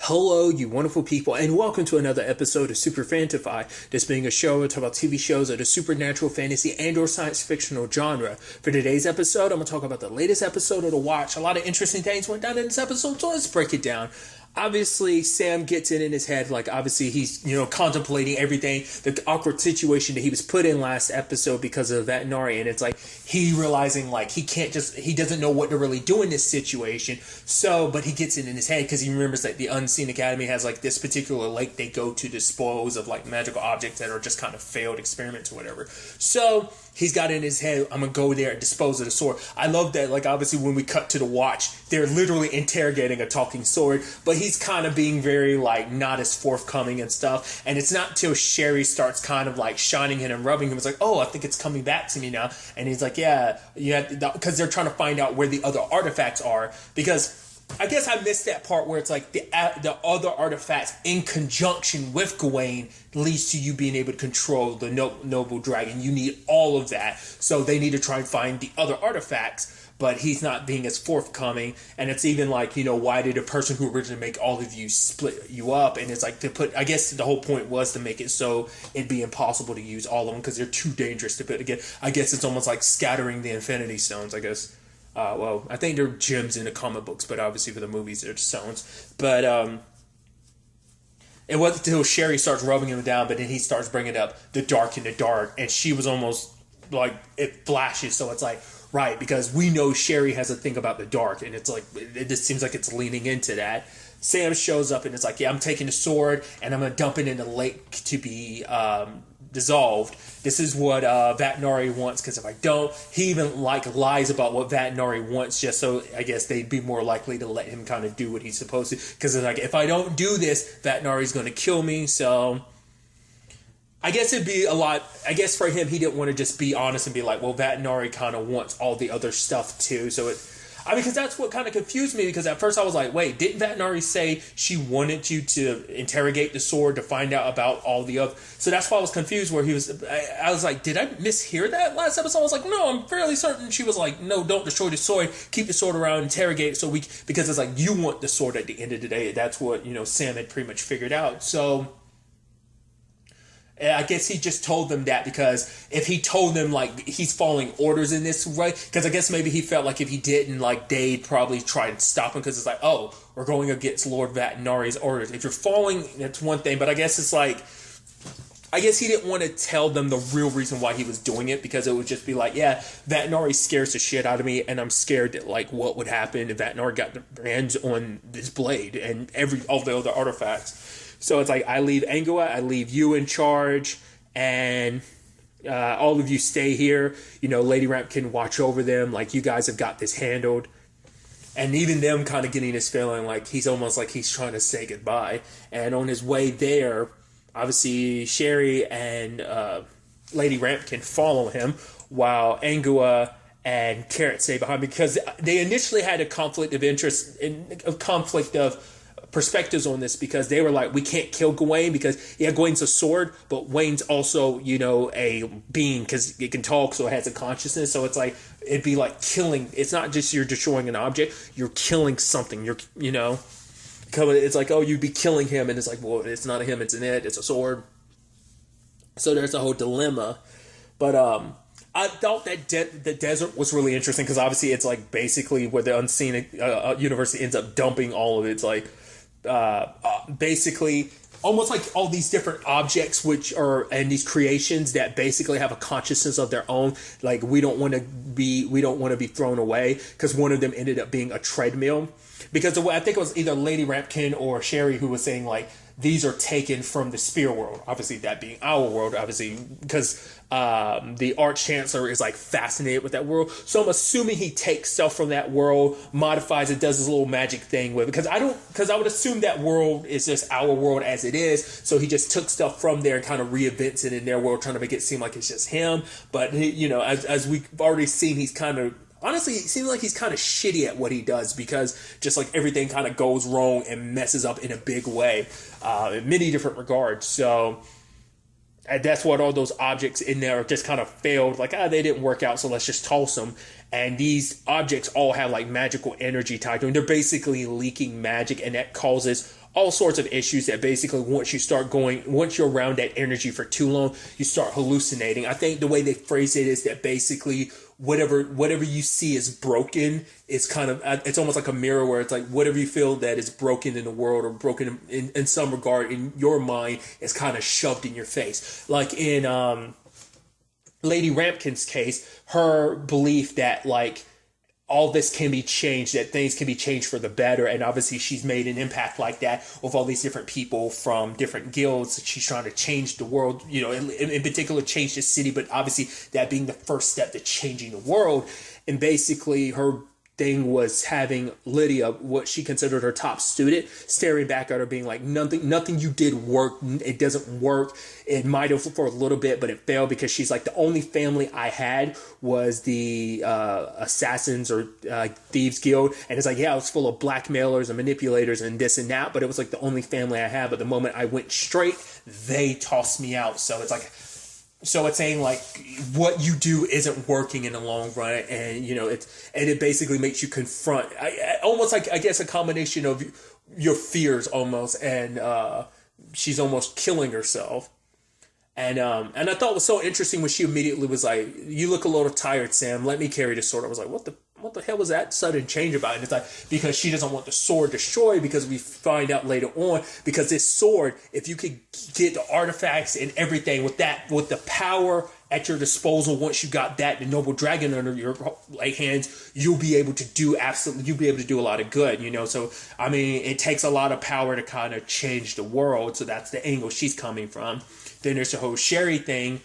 Hello, you wonderful people, and welcome to another episode of Super-Fanta-Fi, this being a show to talk about TV shows of the supernatural, fantasy, and or science fictional genre. For today's episode, I'm going to talk about the latest episode of The Watch. A lot of interesting things went down in this episode, so let's break it down. Obviously, Sam gets it in his head, obviously he's, contemplating everything, the awkward situation that he was put in last episode because of Vatinari, and it's he realizing, he doesn't know what to really do in this situation, but he gets it in his head because he remembers that the Unseen Academy has, this particular lake they go to dispose of, magical objects that are just kind of failed experiments or whatever. So he's got it in his head, I'm going to go there and dispose of the sword. I love that, obviously when we cut to the Watch, they're literally interrogating a talking sword, but he's kind of being very, not as forthcoming and stuff. And it's not till Sherry starts kind of, shining him and rubbing him. It's oh, I think it's coming back to me now. And he's yeah, because they're trying to find out where the other artifacts are. Because I guess I missed that part where it's the other artifacts in conjunction with Gawain leads to you being able to control the noble dragon. You need all of that. So they need to try and find the other artifacts, but he's not being as forthcoming. And it's even why did a person who originally make all of you split you up? And it's to put, I guess the whole point was to make it so it'd be impossible to use all of them because they're too dangerous to put together. I guess it's almost like scattering the Infinity Stones, I guess. Well, I think they're gems in the comic books, but obviously for the movies they're stones. But it wasn't until Sherry starts rubbing him down, but then he starts bringing up the dark in the dark, and she was almost it flashes, so it's right, because we know Sherry has a thing about the dark, and it's it just seems like it's leaning into that. Sam shows up, and it's yeah, I'm taking the sword, and I'm going to dump it in the lake to be dissolved. This is what Vatinari wants, because if I don't, he even lies about what Vatinari wants just so I guess they'd be more likely to let him kind of do what he's supposed to, because it's if I don't do this, Vatinari's going to kill me. So I guess it'd be a lot. I guess for him, he didn't want to just be honest and be well, Vatinari kind of wants all the other stuff too. So because that's what kind of confused me, because at first I was wait, didn't Vatinari say she wanted you to interrogate the sword to find out about all the other... So that's why I was confused where he was... I was did I mishear that last episode? I was no, I'm fairly certain she was no, don't destroy the sword, keep the sword around, interrogate it because it's you want the sword at the end of the day. That's what, Sam had pretty much figured out. So I guess he just told them that because if he told them he's following orders in this way, because I guess maybe he felt if he didn't, they'd probably try and stop him because it's oh, we're going against Lord Vatinari's orders. If you're following, that's one thing, but I guess it's I guess he didn't want to tell them the real reason why he was doing it, because it would just be yeah, Vatinari scares the shit out of me, and I'm scared that what would happen if Vatinari got their hands on this blade and all the other artifacts. So it's I leave Angua, I leave you in charge, and all of you stay here. Lady Ramp can watch over them. You guys have got this handled. And even them kind of getting this feeling he's almost he's trying to say goodbye. And on his way there, obviously Sherry and Lady Ramp can follow him, while Angua and Carrot stay behind, because they initially had a conflict of interest, a conflict of perspectives on this, because they were we can't kill Gawain because Gawain's a sword, but Wayne's also a being because it can talk, so it has a consciousness. So it's it'd be killing. It's not just you're destroying an object, you're killing something. It's oh, you'd be killing him, and it's well, it's not a him, it's an it, it's a sword. So there's a whole dilemma. But I thought that the desert was really interesting, because obviously it's basically where the Unseen University ends up dumping all of it. It's basically almost all these different objects and these creations that basically have a consciousness of their own. We don't want to be thrown away, because one of them ended up being a treadmill, because I think it was either Lady Rampkin or Sherry who was saying these are taken from the Spear world, obviously that being our world, obviously, because the Arch-Chancellor is fascinated with that world. So I'm assuming he takes stuff from that world, modifies it, does this little magic thing with it, because I would assume that world is just our world as it is. So he just took stuff from there and kind of reinvents it in their world, trying to make it seem like it's just him. But as we've already seen, he's kind of... Honestly, it seems he's kind of shitty at what he does, because just everything kind of goes wrong and messes up in a big way, in many different regards. So And that's what all those objects in there just kind of failed. Like, they didn't work out, so let's just toss them. And these objects all have like magical energy tied to them. They're basically leaking magic, and that causes all sorts of issues that basically once you're around that energy for too long, you start hallucinating. I think the way they phrase it is that basically whatever you see is broken. It's kind of, it's almost like a mirror where it's like whatever you feel that is broken in the world or broken in some regard in your mind is kind of shoved in your face. Like in Lady Rampkin's case, her belief that like all this can be changed, that things can be changed for the better. And obviously she's made an impact like that with all these different people from different guilds. She's trying to change the world, you know, in particular change the city, but obviously that being the first step to changing the world. And basically her thing was having Lydia, what she considered her top student, staring back at her being like, nothing you did worked. It doesn't work. It might have for a little bit, but it failed because she's like, the only family I had was the assassins or thieves guild. And it's like, yeah, it was full of blackmailers and manipulators and this and that, but it was like the only family I had. But the moment I went straight, they tossed me out. So it's like, so it's saying like what you do isn't working in the long run, and you know it basically makes you confront almost like I guess a combination of your fears almost, and she's almost killing herself, and I thought it was so interesting when she immediately was like, "You look a little tired, Sam. Let me carry the sword." I was like, "What the hell was that sudden change about?" And it's like, because she doesn't want the sword destroyed, because we find out later on, because this sword, if you could get the artifacts and everything with the power at your disposal, once you got that, the noble dragon under your like hands, you'll be able to do a lot of good, you know? So, I mean, it takes a lot of power to kind of change the world. So that's the angle she's coming from. Then there's the whole Sherry thing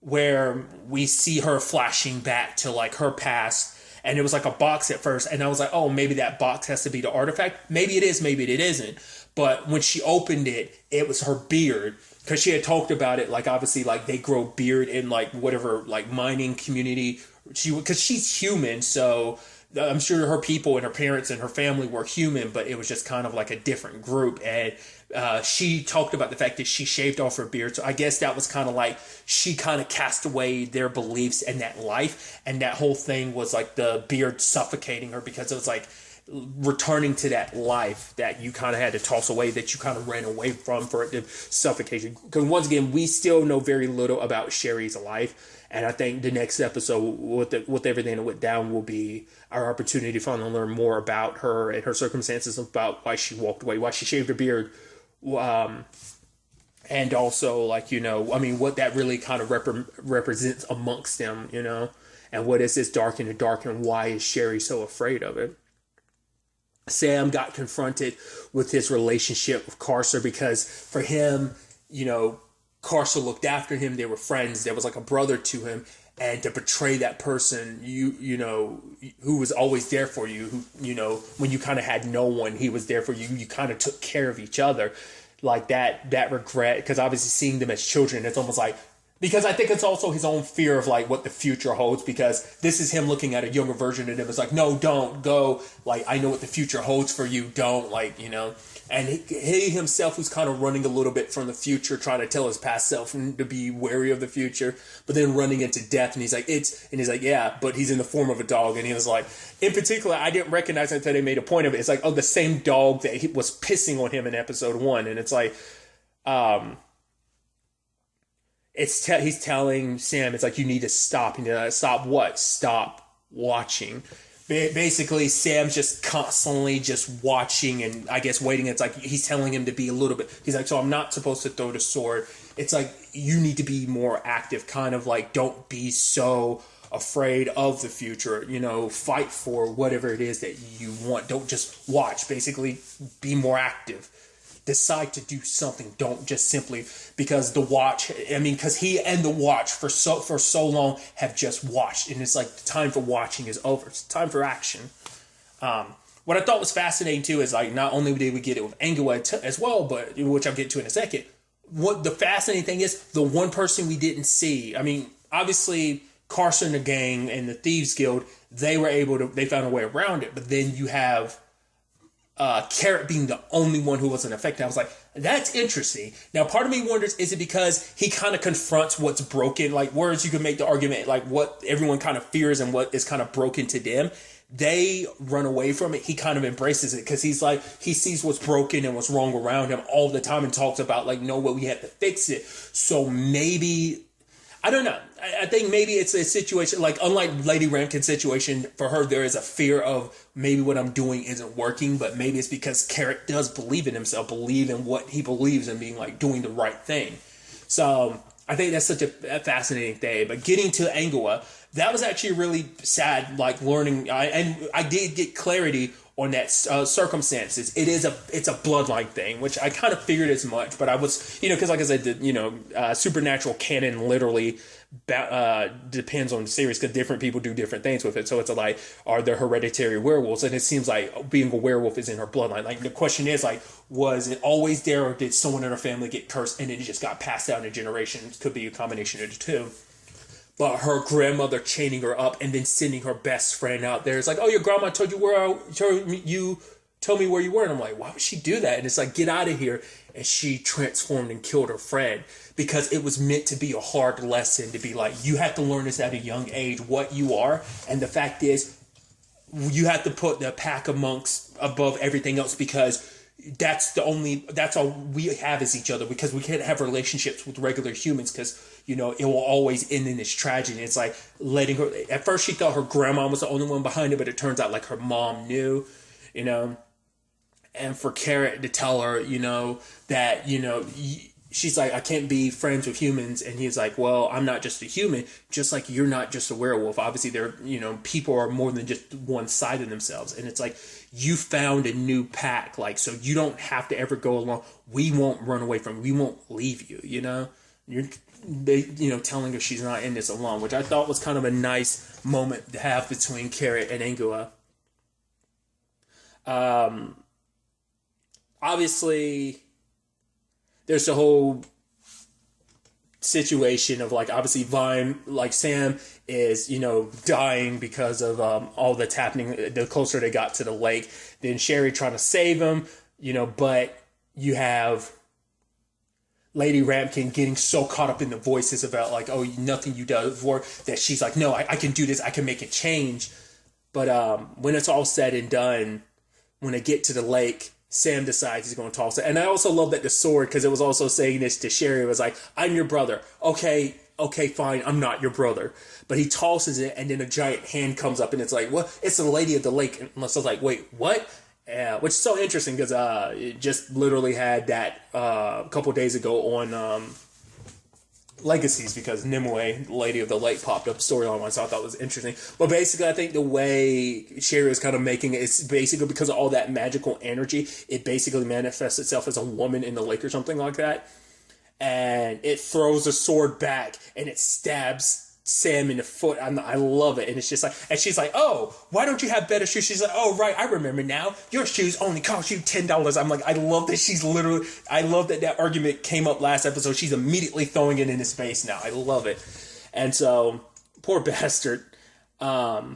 where we see her flashing back to like her past. And it was like a box at first. And I was like, oh, maybe that box has to be the artifact. Maybe it is, maybe it isn't. But when she opened it, it was her beard. Because she had talked about it, like, obviously, like, they grow beard in, like, whatever, like, mining community. Because she's human, so I'm sure her people and her parents and her family were human, but it was just kind of like a different group. And she talked about the fact that she shaved off her beard. So I guess that was kind of like she kind of cast away their beliefs in that life. And that whole thing was like the beard suffocating her, because it was like returning to that life that you kind of had to toss away, that you kind of ran away from for it to suffocate you. Because once again, we still know very little about Sherry's life. And I think the next episode, with everything that went down, will be our opportunity to finally learn more about her and her circumstances, about why she walked away, why she shaved her beard, and also, like, you know, I mean, what that really kind of represents amongst them, you know, and what is this dark in the dark, and why is Sherry so afraid of it? Sam got confronted with his relationship with Carcer, because for him, you know, Carson looked after him. They were friends. There was like a brother to him, and to betray that person, you know, who was always there for you, who, you know, when you kind of had no one, he was there for you. You kind of took care of each other, like that regret. Because obviously seeing them as children, it's almost like, because I think it's also his own fear of like what the future holds, because this is him looking at a younger version of him. It's like, no, don't go. Like, I know what the future holds for you. Don't, like, you know. And he himself was kind of running a little bit from the future, trying to tell his past self to be wary of the future, but then running into death. And he's like, yeah, but he's in the form of a dog. And he was like, in particular, I didn't recognize it until they made a point of it. It's like, oh, the same dog that was pissing on him in episode 1. And it's like, he's telling Sam, it's like, you need to stop. You know, stop what? Stop watching. Basically, Sam's just constantly just watching and I guess waiting. It's like he's telling him to be a little bit. He's like, so I'm not supposed to throw the sword. It's like, you need to be more active. Kind of like, don't be so afraid of the future. You know, fight for whatever it is that you want. Don't just watch. Basically, be more active. Decide to do something. Don't just simply, because the watch, I mean, because he and the watch for so long have just watched, and it's like the time for watching is over. It's time for action. What I thought was fascinating too is like, not only did we get it with Angela as well, but which I'll get to in a second. What the fascinating thing is, the one person we didn't see. I mean, obviously Carson and the gang and the Thieves Guild, they found a way around it, but then you have Carrot being the only one who wasn't affected. I was like, that's interesting. Now, part of me wonders, is it because he kind of confronts what's broken? Like, whereas you can make the argument, like, what everyone kind of fears and what is kind of broken to them, they run away from it. He kind of embraces it because he's like, he sees what's broken and what's wrong around him all the time and talks about, like, no, what we have to fix it. So maybe, I don't know. I think maybe it's a situation, like, unlike Lady Ramkin's situation, for her, there is a fear of maybe what I'm doing isn't working, but maybe it's because Carrot does believe in himself, believe in what he believes in, being, like, doing the right thing. So I think that's such a fascinating thing. But getting to Angela, that was actually really sad, like, learning, and I did get clarity on that circumstances. It's a bloodline thing, which I kind of figured as much, but I was, because like I said, supernatural canon literally depends on the series, because different people do different things with it. So it's like, are there hereditary werewolves? And it seems like being a werewolf is in her bloodline. Like, the question is, like, was it always there, or did someone in her family get cursed and it just got passed down in generations? Could be a combination of the two. But her grandmother chaining her up and then sending her best friend out there. It's like, oh, your grandma told me where you were. And I'm like, why would she do that? And it's like, get out of here. And she transformed and killed her friend, because it was meant to be a hard lesson, to be like, you have to learn this at a young age, what you are. And the fact is, you have to put the pack above everything else, because that's all we have is each other, because we can't have relationships with regular humans, because it will always end in this tragedy. It's like letting her, at first she thought her grandma was the only one behind it, but it turns out like her mom knew, and for Carrot to tell her, that, she's like, I can't be friends with humans. And he's like, well, I'm not just a human, just like you're not just a werewolf. Obviously, people are more than just one side of themselves. And it's like, you found a new pack, like, so you don't have to ever go along. We won't run away from you. We won't leave you, You're, telling her she's not in this alone, which I thought was kind of a nice moment to have between Carrot and Angela. Obviously, there's the whole situation of, like, obviously Vine, like, Sam is, dying because of all that's happening the closer they got to the lake. Then Sherry trying to save him, but you have Lady Ramkin getting so caught up in the voices about, like, oh, nothing you do before, that she's like, no, I can do this, I can make it change. But when it's all said and done, when they get to the lake, Sam decides he's going to toss it. And I also love that the sword, because it was also saying this to Sherry, it was like, I'm your brother. Okay, fine, I'm not your brother. But he tosses it, and then a giant hand comes up, and it's like, well, it's the Lady of the Lake. And I was like, wait, what? Which is so interesting, because it just literally had that a couple days ago on Legacies, because Nimue, Lady of the Lake, popped up storyline-wise, so I thought it was interesting. But basically, I think the way Sherry is kind of making it, it's basically because of all that magical energy, it basically manifests itself as a woman in the lake or something like that. And it throws a sword back, and it stabs Sam in the foot. I love it. And it's just like, and she's like, oh, why don't you have better shoes? She's like, oh, right, I remember now. Your shoes only cost you $10. I'm like, I love that I love that argument came up last episode. She's immediately throwing it in his face now. I love it. And so, poor bastard. But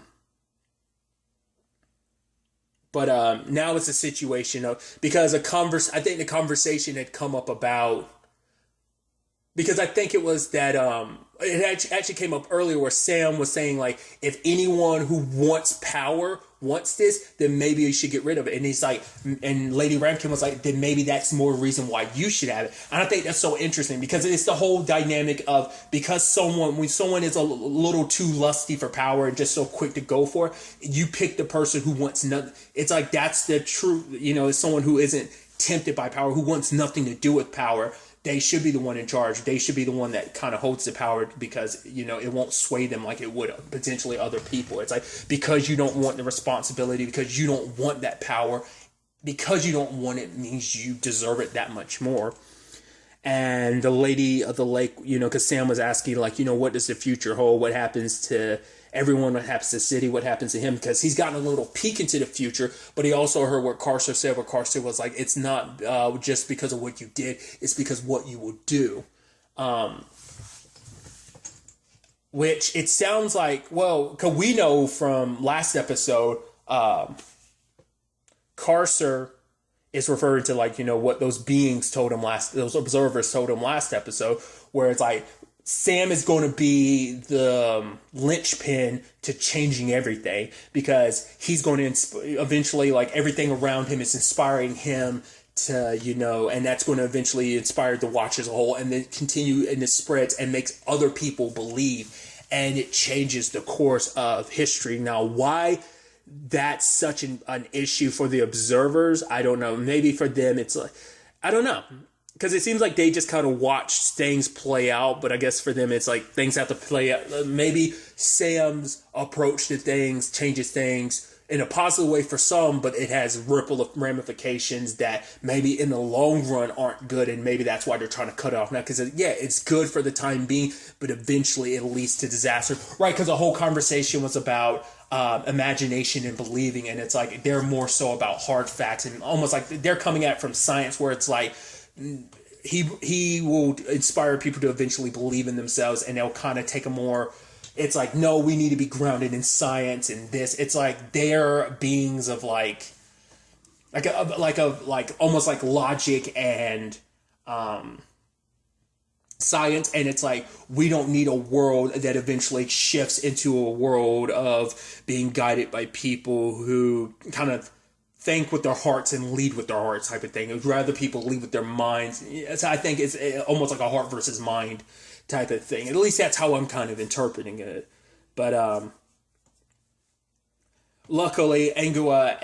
now it's a situation of, because I think the conversation had come up about, because I think it was that, it actually came up earlier where Sam was saying, like, if anyone who wants power wants this, then maybe you should get rid of it. And he's like, and Lady Ramkin was like, then maybe that's more reason why you should have it. And I think that's so interesting, because it's the whole dynamic of, when someone is a little too lusty for power and just so quick to go for it, you pick the person who wants nothing. It's like, that's the truth, it's someone who isn't tempted by power, who wants nothing to do with power. They should be the one in charge. They should be the one that kind of holds the power, because, it won't sway them like it would potentially other people. It's like, because you don't want the responsibility, because you don't want that power, because you don't want it means you deserve it that much more. And the Lady of the Lake, because Sam was asking, like, what does the future hold? What happens to everyone? What happens to the city? What happens to him? Because he's gotten a little peek into the future, but he also heard what Carcer said, where Carcer was like, it's not just because of what you did, it's because what you will do. Which it sounds like, well, because we know from last episode, Carcer it's referring to like, what those beings told him those observers told him last episode, where it's like Sam is going to be the linchpin to changing everything, because he's going to eventually, like, everything around him is inspiring him to, and that's going to eventually inspire the watch as a whole, and then continue, and it spreads and makes other people believe, and it changes the course of history. Now, why that's such an issue for the observers, I don't know. Maybe for them it's like, I don't know, because it seems like they just kind of watch things play out, but I guess for them it's like things have to play out. Maybe Sam's approach to things changes things in a positive way for some, but it has ripple ramifications that maybe in the long run aren't good, and maybe that's why they're trying to cut it off now, because it's good for the time being, but eventually it leads to disaster, right? Because the whole conversation was about imagination and believing, and it's like they're more so about hard facts, and almost like they're coming at it from science, where it's like he will inspire people to eventually believe in themselves, and they'll kind of take a more, it's like, no, we need to be grounded in science and this. It's like they're beings of like almost like logic and science, and it's like we don't need a world that eventually shifts into a world of being guided by people who kind of think with their hearts and lead with their hearts type of thing. I'd rather people lead with their minds. So I think it's almost like a heart versus mind type of thing. At least that's how I'm kind of interpreting it. But luckily Angua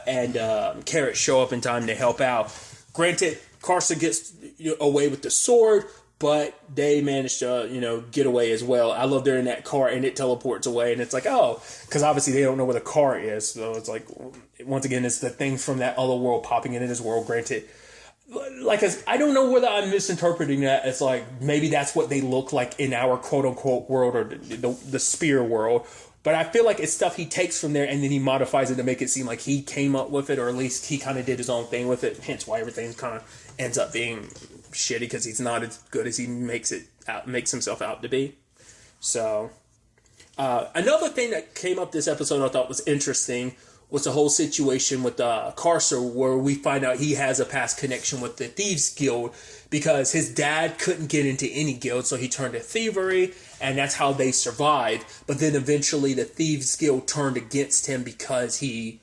and Carrot show up in time to help out. Granted, Carson gets away with the sword, but they managed to, get away as well. I love they're in that car and it teleports away, and it's like, oh, because obviously they don't know where the car is. So it's like, once again, it's the things from that other world popping into this world. Granted, like, I don't know whether I'm misinterpreting that. It's like, maybe that's what they look like in our quote unquote world, or the spear world. But I feel like it's stuff he takes from there and then he modifies it to make it seem like he came up with it, or at least he kind of did his own thing with it. Hence why everything kind of ends up being shitty, because he's not as good as he makes himself out to be. So another thing that came up this episode I thought was interesting was the whole situation with Carcer, where we find out he has a past connection with the Thieves Guild, because his dad couldn't get into any guild, so he turned to thievery, and that's how they survived. But then eventually the Thieves Guild turned against him because he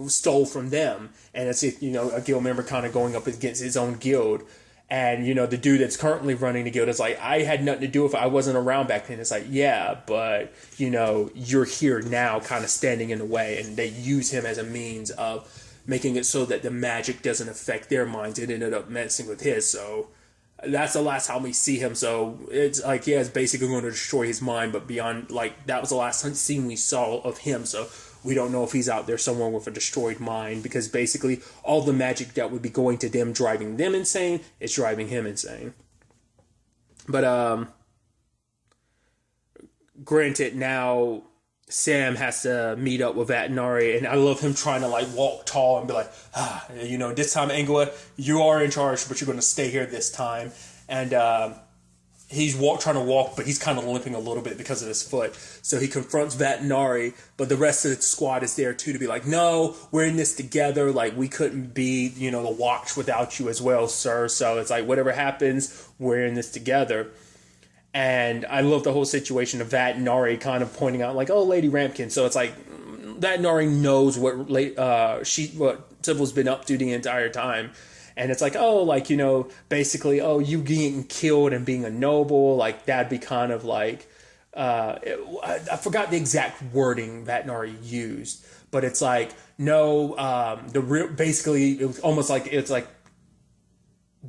stole from them, and it's a guild member kind of going up against his own guild. And the dude that's currently running the guild is like, I had nothing to do with it, I wasn't around back then. It's like, yeah, but you're here now, kind of standing in the way, and they use him as a means of making it so that the magic doesn't affect their minds. It ended up messing with his, so that's the last time we see him. So it's like, yeah, it's basically going to destroy his mind, but beyond, like, that was the last scene we saw of him. So we don't know if he's out there somewhere with a destroyed mind, because basically all the magic that would be going to them, driving them insane, is driving him insane. But granted, now Sam has to meet up with Vatinari, and I love him trying to like walk tall and be like, this time, Angua, you are in charge, but you're going to stay here this time. And he's trying to walk, but he's kind of limping a little bit because of his foot. So he confronts Vatinari, but the rest of the squad is there too to be like, no, we're in this together. Like, we couldn't be, the watch without you as well, sir. So it's like, whatever happens, we're in this together. And I love the whole situation of Vatinari kind of pointing out, like, oh, Lady Rampkin. So it's like, Vatinari knows what Sybil's been up to the entire time. And it's like, oh, like, basically, oh, you getting killed and being a noble, like, that'd be kind of like, I forgot the exact wording Vatinari used, but it's like, no, basically, it was almost like, it's like,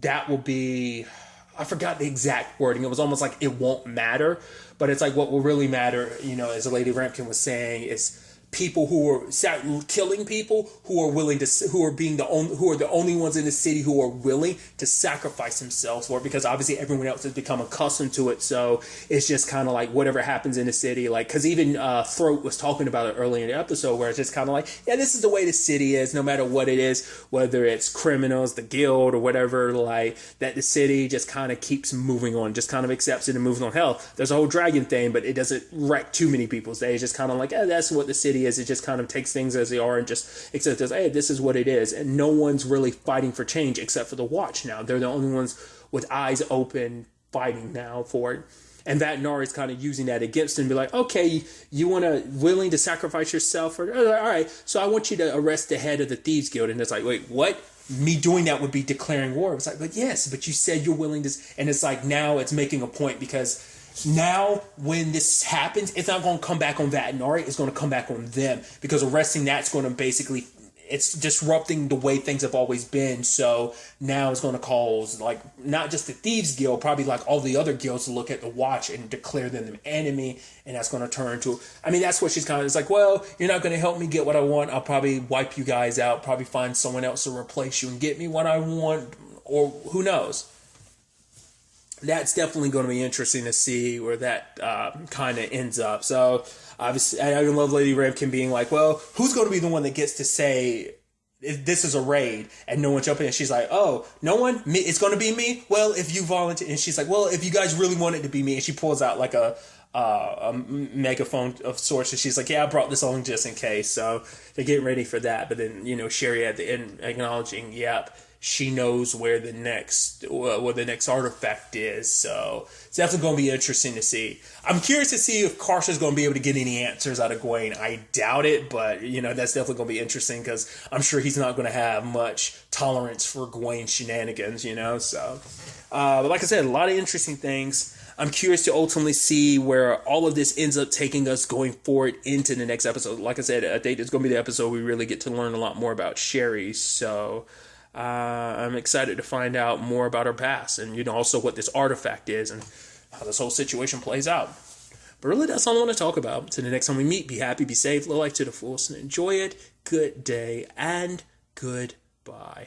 that will be, I forgot the exact wording. It was almost like it won't matter, but it's like, what will really matter, as the Lady Rampkin was saying, is people who are killing people who are the only ones in the city who are willing to sacrifice themselves for it, because obviously everyone else has become accustomed to it. So it's just kind of like whatever happens in the city, like, because even Throat was talking about it earlier in the episode, where it's just kind of like, yeah, this is the way the city is, no matter what it is, whether it's criminals, the guild, or whatever, like, that the city just kind of keeps moving on, just kind of accepts it and moves on. Hell, there's a whole dragon thing, but it doesn't wreck too many people's days. Just kind of like, that's what the city is it just kind of takes things as they are and just accepts as, hey, this is what it is. And no one's really fighting for change except for the Watch now. They're the only ones with eyes open fighting now for it. And that Nari's kind of using that against him, be like, okay, you willing to sacrifice yourself? All right, so I want you to arrest the head of the Thieves Guild. And it's like, wait, what? Me doing that would be declaring war. It's like, but yes, but you said you're willing to. And it's like, now it's making a point, because now when this happens, it's not going to come back on that Nari. It's going to come back on them, because arresting that's going to basically, it's disrupting the way things have always been. So now it's going to cause, like, not just the Thieves Guild, probably like all the other guilds to look at the Watch and declare them an enemy. And that's going to turn to, I mean, that's what she's kind of, it's like, well, you're not going to help me get what I want. I'll probably wipe you guys out, probably find someone else to replace you and get me what I want, or who knows. That's definitely going to be interesting to see where that kind of ends up. So obviously, I love Lady Ramkin being like, well, who's going to be the one that gets to say if this is a raid and no one jumping in? She's like, oh, no one? Me? It's going to be me? Well, if you volunteer. And she's like, well, if you guys really want it to be me. And she pulls out like a megaphone of sorts, and she's like, yeah, I brought this on just in case. So they're getting ready for that. But then, Sherry at the end acknowledging, yep, she knows where the next artifact is. So it's definitely going to be interesting to see. I'm curious to see if Carcer's going to be able to get any answers out of Gawain. I doubt it, but that's definitely going to be interesting, because I'm sure he's not going to have much tolerance for Gawain shenanigans. So but like I said, a lot of interesting things. I'm curious to ultimately see where all of this ends up taking us going forward into the next episode. Like I said, I think it's going to be the episode we really get to learn a lot more about Sherry. So I'm excited to find out more about her past, and also what this artifact is and how this whole situation plays out. But really, that's all I want to talk about. Until the next time we meet, be happy, be safe, live life to the fullest, and enjoy it. Good day and goodbye.